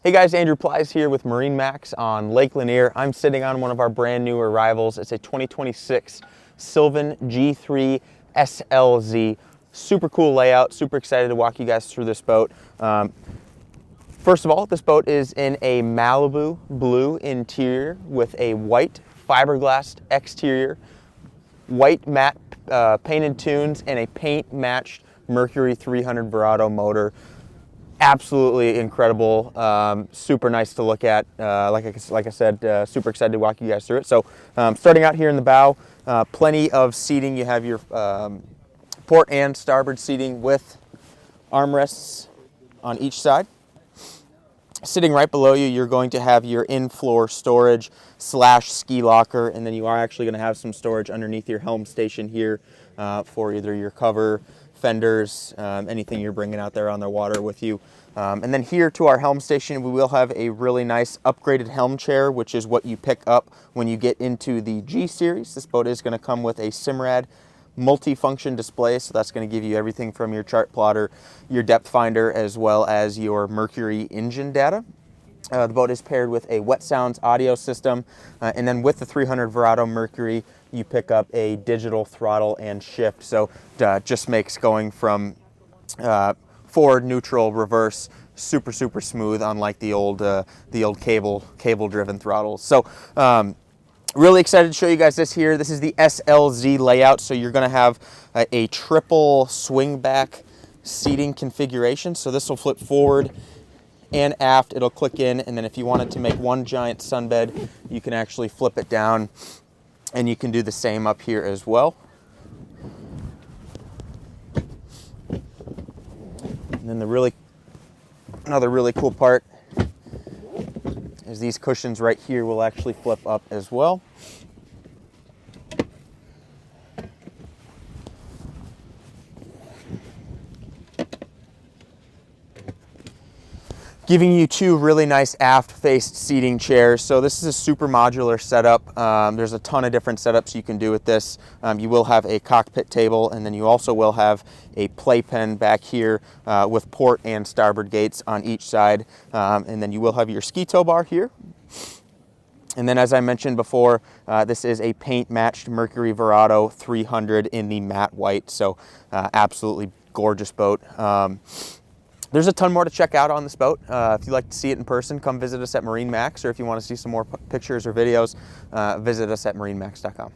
Hey guys, Andrew Plies here with MarineMax on Lake Lanier. I'm sitting on one of our brand new arrivals. It's a 2026 Sylvan G-3 SLZ. Super cool layout, super excited to walk you guys through this boat. First of all, this boat is in a Malibu blue interior with a white fiberglass exterior, white matte painted tunes, and a paint matched Mercury 300 VROO motor. Absolutely incredible, super nice to look at. Like I said, super excited to walk you guys through it. So starting out here in the bow, plenty of seating. You have your port and starboard seating with armrests on each side. Sitting right below you, you're going to have your in-floor storage / ski locker, and then you are actually going to have some storage underneath your helm station here for either your cover, fenders, anything you're bringing out there on the water with you. And then here to our helm station, we will have a really nice upgraded helm chair, which is what you pick up when you get into the G series. This boat is going to come with a Simrad multi-function display, so that's going to give you everything from your chart plotter, your depth finder, as well as your Mercury engine data. The boat is paired with a Wet Sounds audio system, and then with the 300 VROO Mercury, you pick up a digital throttle and shift. So just makes going from forward, neutral, reverse super smooth, unlike the old cable driven throttles. So really excited to show you guys this here. This is the SLZ layout, so you're going to have a triple swing back seating configuration. So this will flip forward and aft. It'll click in, and then if you wanted to make one giant sunbed, you can actually flip it down, and you can do the same up here as well. And then another really cool part is these cushions right here will actually flip up as well. Giving you two really nice aft-faced seating chairs. So this is a super modular setup. There's a ton of different setups you can do with this. You will have a cockpit table, and then you also will have a playpen back here with port and starboard gates on each side. And then you will have your ski tow bar here. And then, as I mentioned before, this is a paint-matched Mercury VROO 300 in the matte white. So absolutely gorgeous boat. There's a ton more to check out on this boat. If you'd like to see it in person, come visit us at MarineMax, or if you want to see some more pictures or videos, visit us at marinemax.com.